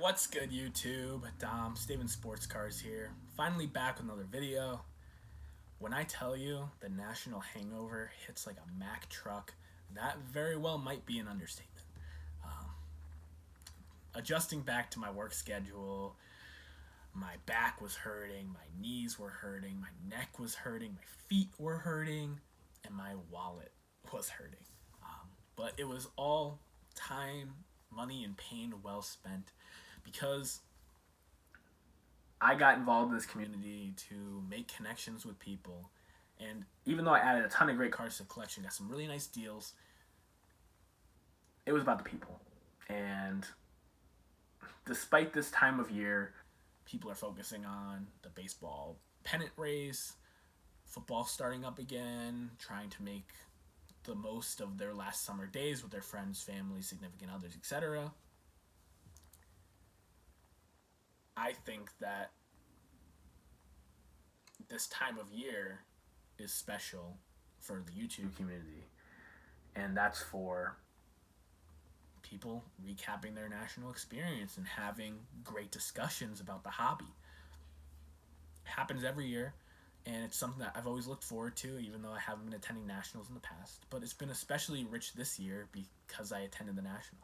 What's good, YouTube? Dom, Steven Sports Cars here. Finally back with another video. When I tell you the national hangover hits like a Mack truck, that very well might be an understatement. Adjusting back to my work schedule, my back was hurting, my knees were hurting, my neck was hurting, my feet were hurting, and my wallet was hurting. But it was all time, money, and pain well spent because I got involved in this community to make connections with people. And even though I added a ton of great cars to the collection, got some really nice deals, it was about the people. And despite this time of year, people are focusing on the baseball pennant race, football starting up again, trying to make the most of their last summer days with their friends, family, significant others, etc. I think that this time of year is special for the YouTube community, and that's for people recapping their national experience and having great discussions about the hobby. It happens every year, and it's something that I've always looked forward to, even though I haven't been attending nationals in the past. But it's been especially rich this year because I attended the national.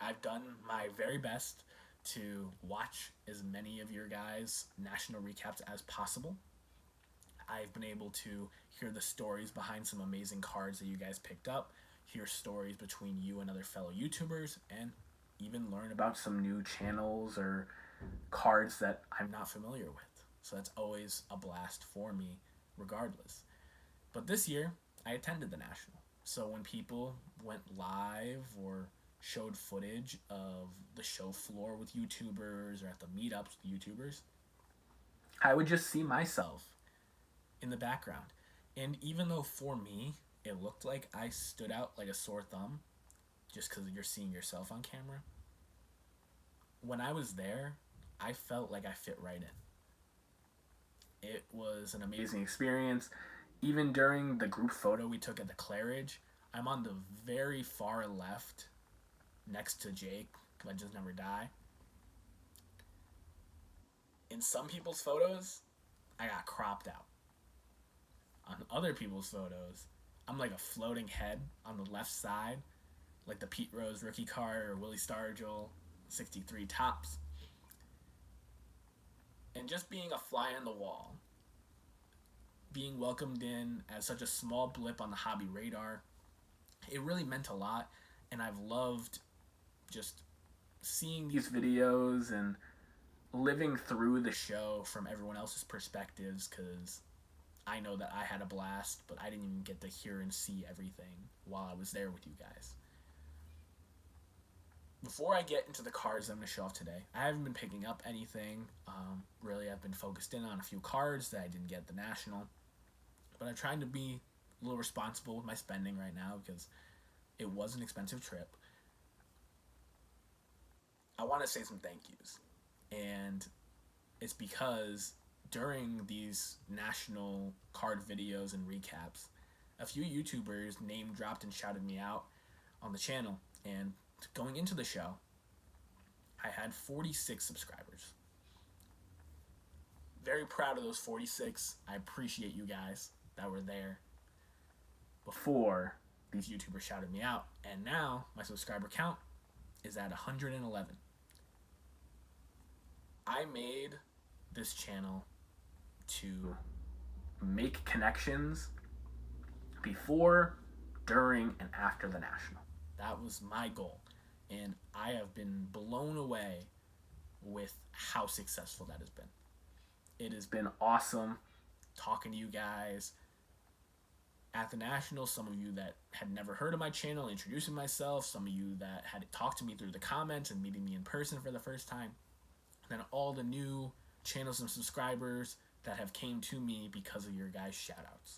I've done my very best to watch as many of your guys' national recaps as possible. I've been able to hear the stories behind some amazing cards that you guys picked up, hear stories between you and other fellow YouTubers, and even learn about some new channels or cards that I'm not familiar with. So that's always a blast for me, regardless. But this year, I attended the national. So when people went live or showed footage of the show floor with YouTubers or at the meetups with YouTubers, I would just see myself in the background. And even though for me, it looked like I stood out like a sore thumb just because you're seeing yourself on camera, when I was there, I felt like I fit right in. It was an amazing experience. Even during the group photo we took at the Claridge, I'm on the very far left next to Jake, Legends Never Die. In some people's photos, I got cropped out. On other people's photos, I'm like a floating head on the left side, like the Pete Rose rookie card or Willie Stargell 63 tops. And just being a fly on the wall, being welcomed in as such a small blip on the hobby radar, it really meant a lot. And I've loved just seeing these videos and living through the show from everyone else's perspectives, because I know that I had a blast, but I didn't even get to hear and see everything while I was there with you guys. Before I get into the cards I'm going to show off today, I haven't been picking up anything. Really, I've been focused in on a few cards that I didn't get at the National. But I'm trying to be a little responsible with my spending right now because it was an expensive trip. I want to say some thank yous. And it's because during these national card videos and recaps, a few YouTubers name dropped and shouted me out on the channel. And going into the show, I had 46 subscribers. Very proud of those 46. I appreciate you guys that were there before these YouTubers shouted me out. And now my subscriber count is at 111. I made this channel to make connections before, during, and after the National. That was my goal. And I have been blown away with how successful that has been. It has been awesome talking to you guys at the National. Some of you that had never heard of my channel, introducing myself. Some of you that had talked to me through the comments and meeting me in person for the first time. And then all the new channels and subscribers that have came to me because of your guys' shoutouts.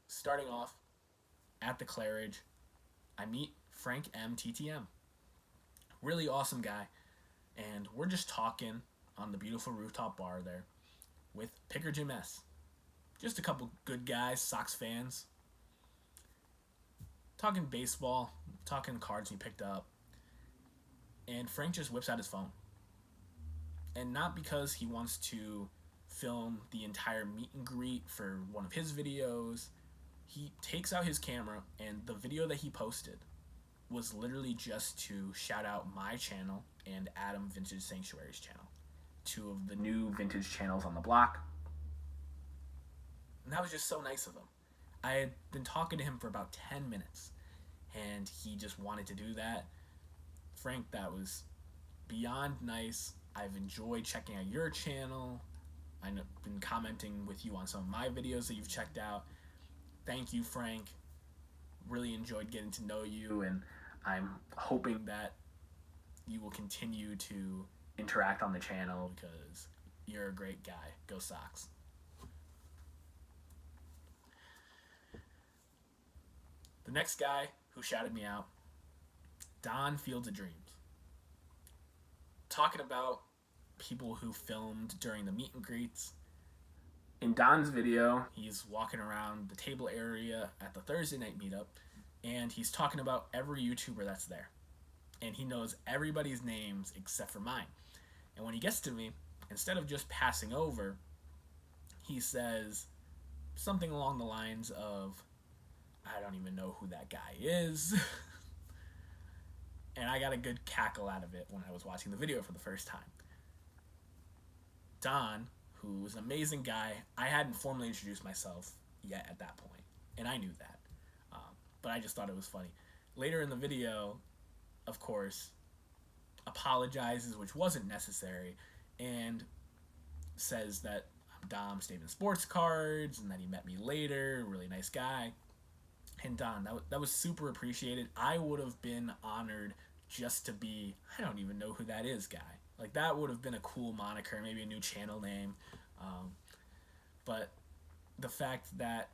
Starting off at the Claridge, I meet Frank M. TTM. Really awesome guy. And we're just talking on the beautiful rooftop bar there with Picker Jim S. Just a couple good guys, Sox fans. Talking baseball, talking cards he picked up, and Frank just whips out his phone. And not because he wants to film the entire meet and greet for one of his videos. He takes out his camera, and the video that he posted was literally just to shout out my channel and Adam Vintage Sanctuary's channel, two of the new vintage channels on the block. And that was just so nice of him. I had been talking to him for about 10 minutes, and he just wanted to do that. Frank, that was beyond nice. I've enjoyed checking out your channel. I've been commenting with you on some of my videos that you've checked out. Thank you, Frank. Really enjoyed getting to know you, and I'm hoping that you will continue to interact on the channel because you're a great guy. Go Sox. The next guy who shouted me out, Don Fields of Dreams. Talking about people who filmed during the meet and greets. In Don's video, he's walking around the table area at the Thursday night meetup, and he's talking about every YouTuber that's there. And he knows everybody's names except for mine. And when he gets to me, instead of just passing over, he says something along the lines of, I don't even know who that guy is. And I got a good cackle out of it when I was watching the video for the first time. Don, who was an amazing guy, I hadn't formally introduced myself yet at that point, and I knew that. But I just thought it was funny. Later in the video, of course, apologizes, which wasn't necessary, and says that I'm Dom Staven Sports Cards, and that he met me later, really nice guy. And Don, that was super appreciated. I would have been honored just to be, I don't even know who that is guy. Like, that would have been a cool moniker, maybe a new channel name. But the fact that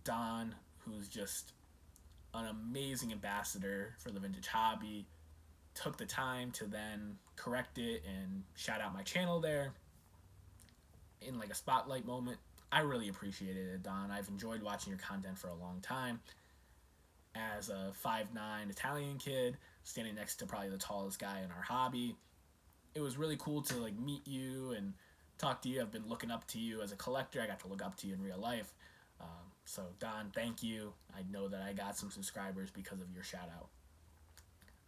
Don, who's just an amazing ambassador for the vintage hobby, took the time to then correct it and shout out my channel there in like a spotlight moment, I really appreciated it, Don. I've enjoyed watching your content for a long time. As a 5'9" Italian kid standing next to probably the tallest guy in our hobby, it was really cool to like meet you and talk to you. I've been looking up to you as a collector. I got to look up to you in real life. So Don, thank you. I know that I got some subscribers because of your shout out.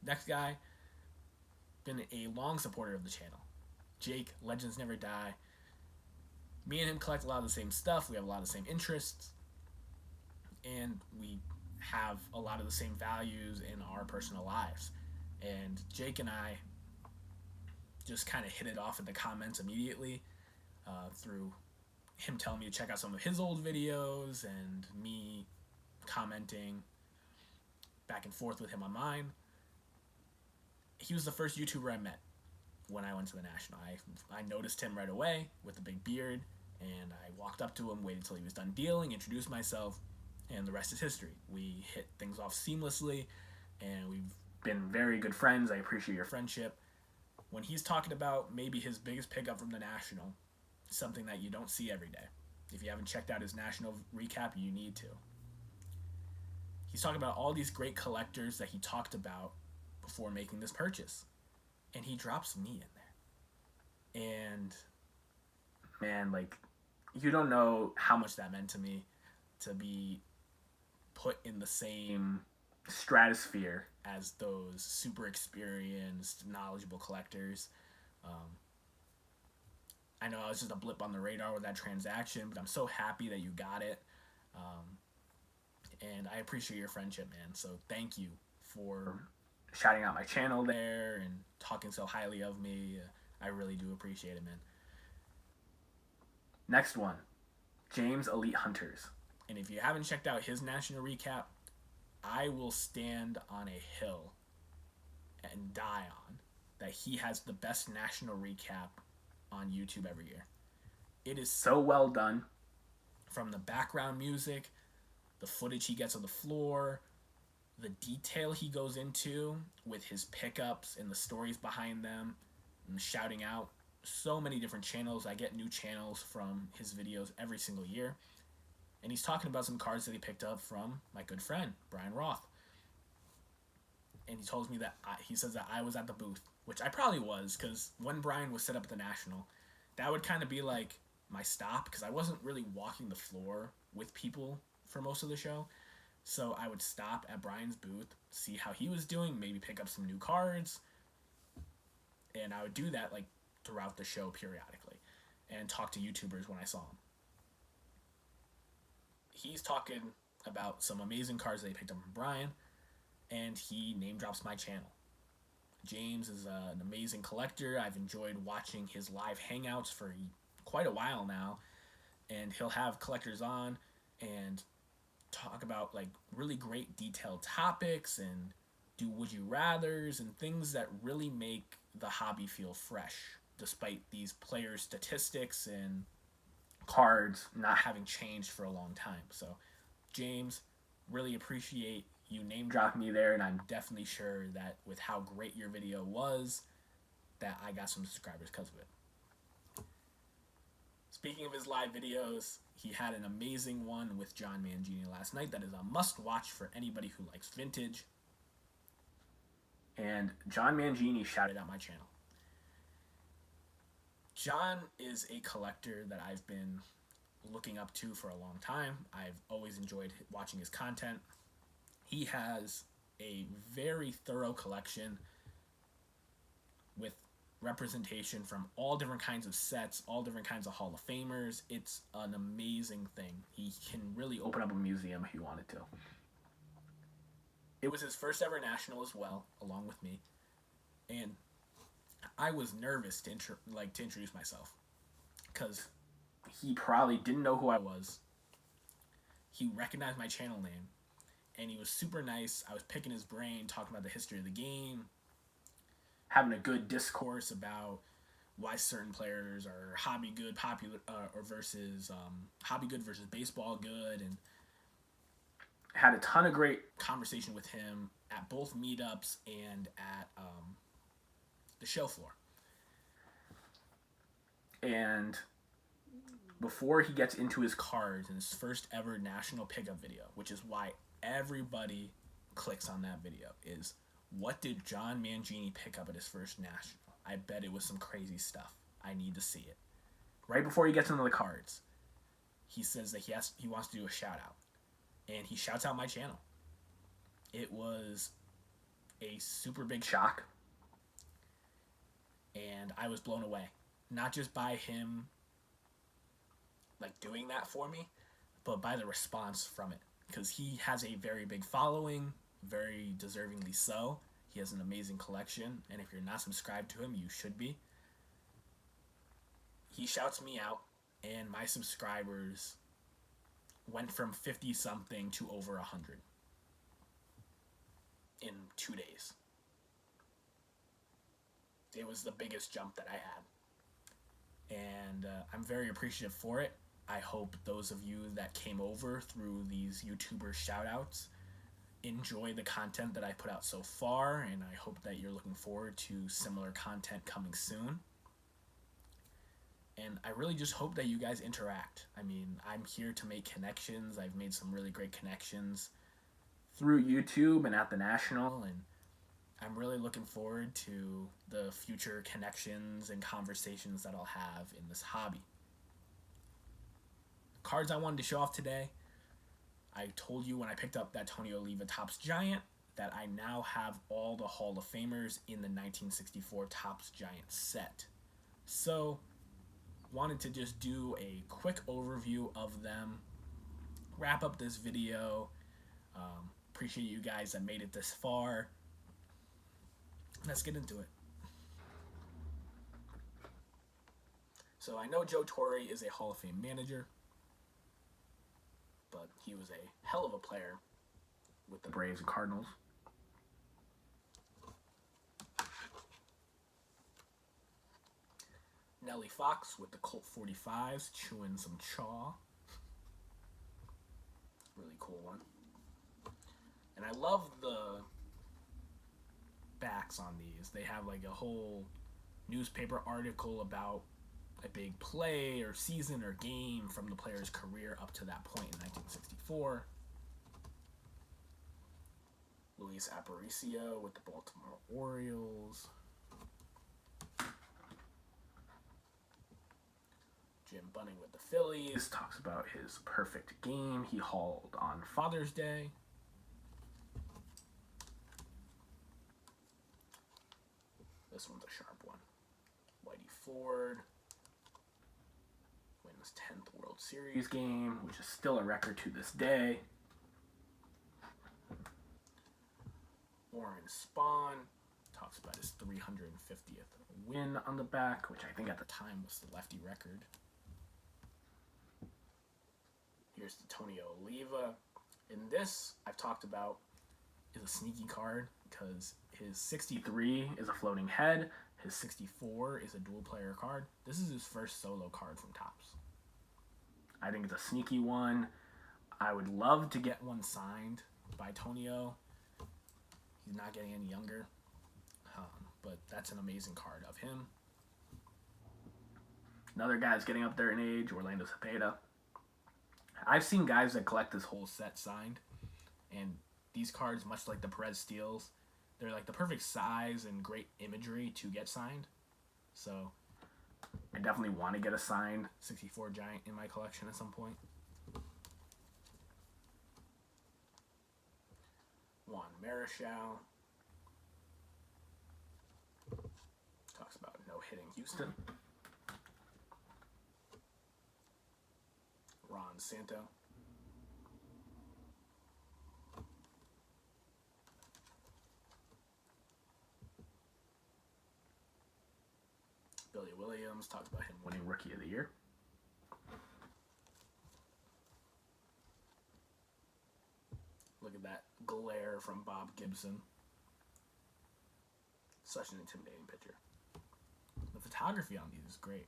Next guy, been a long supporter of the channel, Jake, Legends Never Die. Me and him collect a lot of the same stuff. We have a lot of the same interests, and we have a lot of the same values in our personal lives. And Jake and I just kind of hit it off in the comments immediately through him telling me to check out some of his old videos and me commenting back and forth with him on mine. He was the first YouTuber I met when I went to the National. I noticed him right away with the big beard, and I walked up to him, waited until he was done dealing, introduced myself, and the rest is history. We hit things off seamlessly, and we've been very good friends. I appreciate your friendship. When he's talking about maybe his biggest pickup from the National, something that you don't see every day. If you haven't checked out his National recap, you need to. He's talking about all these great collectors that he talked about before making this purchase. And he drops me in there. And, man, like, you don't know how much that meant to me to be put in the same stratosphere as those super experienced, knowledgeable collectors. I know I was just a blip on the radar with that transaction, but I'm so happy that you got it. And I appreciate your friendship, man. So thank you for shouting out my channel there and talking so highly of me. I really do appreciate it, man. Next one, James Elite Hunters. And if you haven't checked out his National recap, I will stand on a hill and die on that he has the best National recap on YouTube every year. It is so well done. From the background music, the footage he gets on the floor, the detail he goes into with his pickups and the stories behind them, and shouting out so many different channels. I get new channels from his videos every single year. And he's talking about some cards that he picked up from my good friend, Brian Roth. and he told me that he says that I was at the booth, which I probably was, because when Brian was set up at the National, that would kind of be like my stop, because I wasn't really walking the floor with people for most of the show. So I would stop at Brian's booth, see how he was doing, maybe pick up some new cards, and I would do that like throughout the show periodically, and talk to YouTubers when I saw him. He's talking about some amazing cards that he picked up from Brian, and he name drops my channel. James is an amazing collector. I've enjoyed watching his live hangouts for quite a while now, and he'll have collectors on and talk about like really great detailed topics and do would you rathers and things that really make the hobby feel fresh, despite these players' statistics and cards not having changed for a long time. So, James, really appreciate you name dropping me there, and I'm definitely sure that with how great your video was, that I got some subscribers because of it. Speaking of his live videos, he had an amazing one with John Mangini last night that is a must-watch for anybody who likes vintage. And John Mangini shouted out my channel. John is a collector that I've been looking up to for a long time. I've always enjoyed watching his content. He has a very thorough collection with representation from all different kinds of sets, all different kinds of Hall of Famers. It's an amazing thing. He can really open up a museum if he wanted to. It was his first ever national as well, along with me. And I was nervous to introduce myself, because he probably didn't know who I was. He recognized my channel name, and he was super nice. I was picking his brain, talking about the history of the game, having a good discourse about why certain players are hobby good, popular, or versus hobby good versus baseball good, and had a ton of great conversation with him at both meetups and at the show floor. And before he gets into his cards in his first ever national pickup video, which is why everybody clicks on that video, is what did John Mangini pick up at his first national? I bet it was some crazy stuff. I need to see it. Right before he gets into the cards, he says that he wants to do a shout out, and he shouts out my channel. It was a super big shock, and I was blown away. Not just by him like doing that for me, but by the response from it, because he has a very big following, very deservingly so. He has an amazing collection, and if you're not subscribed to him, you should be. He shouts me out, and my subscribers went from 50 something to over 100 in 2 days. It was the biggest jump that I had, and I'm very appreciative for it. I hope those of you that came over through these YouTuber shoutouts enjoy the content that I put out so far, and I hope that you're looking forward to similar content coming soon. And I really just hope that you guys interact. I mean, I'm here to make connections. I've made some really great connections through YouTube and at the National, and I'm really looking forward to the future connections and conversations that I'll have in this hobby. Cards I wanted to show off today. I told you when I picked up that Tony Oliva Topps Giant that I now have all the Hall of Famers in the 1964 Topps Giant set. So, wanted to just do a quick overview of them, wrap up this video. Appreciate you guys that made it this far. Let's get into it. So I know Joe Torre is a Hall of Fame manager, but he was a hell of a player with the Braves and Cardinals. Nellie Fox with the Colt 45s, chewing some chaw. Really cool one. And I love the backs on these. They have like a whole newspaper article about a big play or season or game from the player's career up to that point in 1964. Luis Aparicio with the Baltimore Orioles. Jim Bunning with the Phillies. Talks about his perfect game he hauled on Father's Day. This one's a sharp one. Whitey Ford wins 10th World Series game, which is still a record to this day. Warren Spahn talks about his 350th win on the back, which I think at the time was the lefty record. Here's the Tony Oliva. In this, I've talked about, is a sneaky card because his 63 is a floating head. His 64 is a dual player card. This is his first solo card from Topps. I think it's a sneaky one. I would love to get one signed by Tonio. He's not getting any younger, but that's an amazing card of him. Another guy's getting up there in age, Orlando Cepeda. I've seen guys that collect this whole set signed, and these cards, much like the Perez Steels, they're like the perfect size and great imagery to get signed. So I definitely want to get a signed 64 Giant in my collection at some point. Juan Marichal talks about no-hitting Houston. Ron Santo. Billy Williams talks about him winning Rookie of the Year. Look at that glare from Bob Gibson. Such an intimidating picture. The photography on these is great.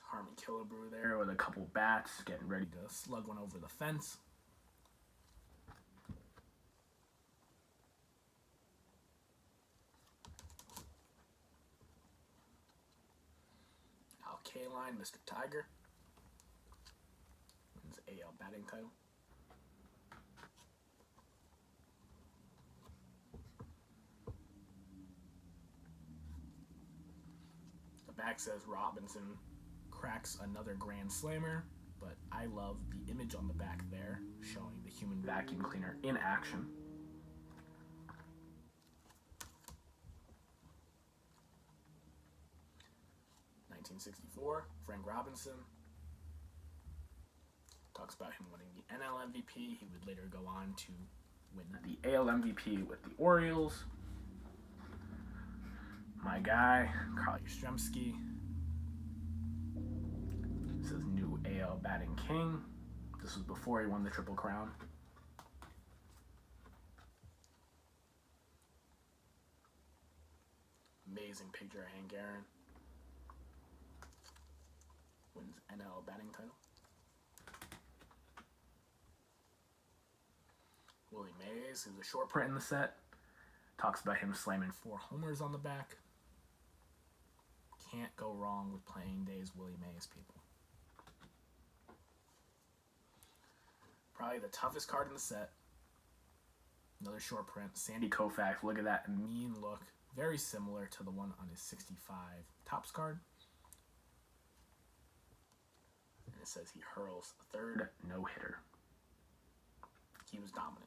Harmon Killebrew there with a couple bats, getting ready to slug one over the fence. Al Kaline, Mr. Tiger. Wins AL batting title. The back says Robinson cracks another grand slammer, but I love the image on the back there showing the human vacuum cleaner in action. '64, Frank Robinson talks about him winning the NL MVP. He would later go on to win the AL MVP with the Orioles. My guy, Carl Yastrzemski. This is new AL batting king. This was before he won the Triple Crown. Amazing picture of Hank Aaron. Wins NL batting title. Willie Mays, who's a short print in the set, talks about him slamming 4 homers on the back. Can't go wrong with playing days Willie Mays, people. Probably the toughest card in the set. Another short print. Sandy Koufax. Look at that mean look. Very similar to the one on his 65 Topps card. And it says he hurls third no-hitter. He was dominant.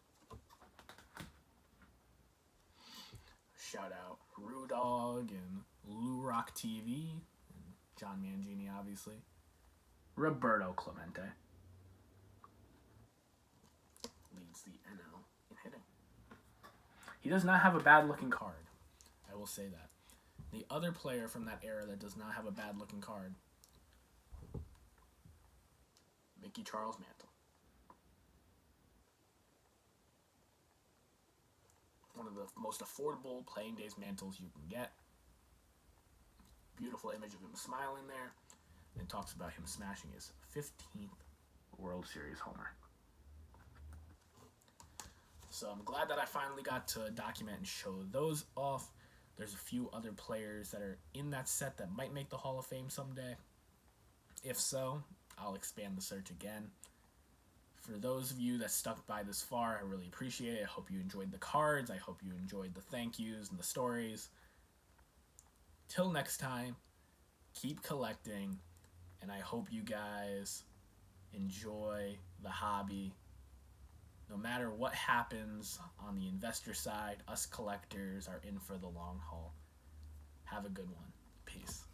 Shout out Rue Dog and Lou Rock TV. And John Mangini, obviously. Roberto Clemente leads the NL in hitting. He does not have a bad-looking card. I will say that. The other player from that era that does not have a bad-looking card, Mickey Charles Mantle. One of the most affordable playing days mantles you can get. Beautiful image of him smiling there. And talks about him smashing his 15th World Series homer. So I'm glad that I finally got to document and show those off. There's a few other players that are in that set that might make the Hall of Fame someday. If so, I'll expand the search again. For those of you that stuck by this far, I really appreciate it. I hope you enjoyed the cards. I hope you enjoyed the thank yous and the stories. Till next time, keep collecting, and I hope you guys enjoy the hobby. No matter what happens on the investor side, us collectors are in for the long haul. Have a good one. Peace.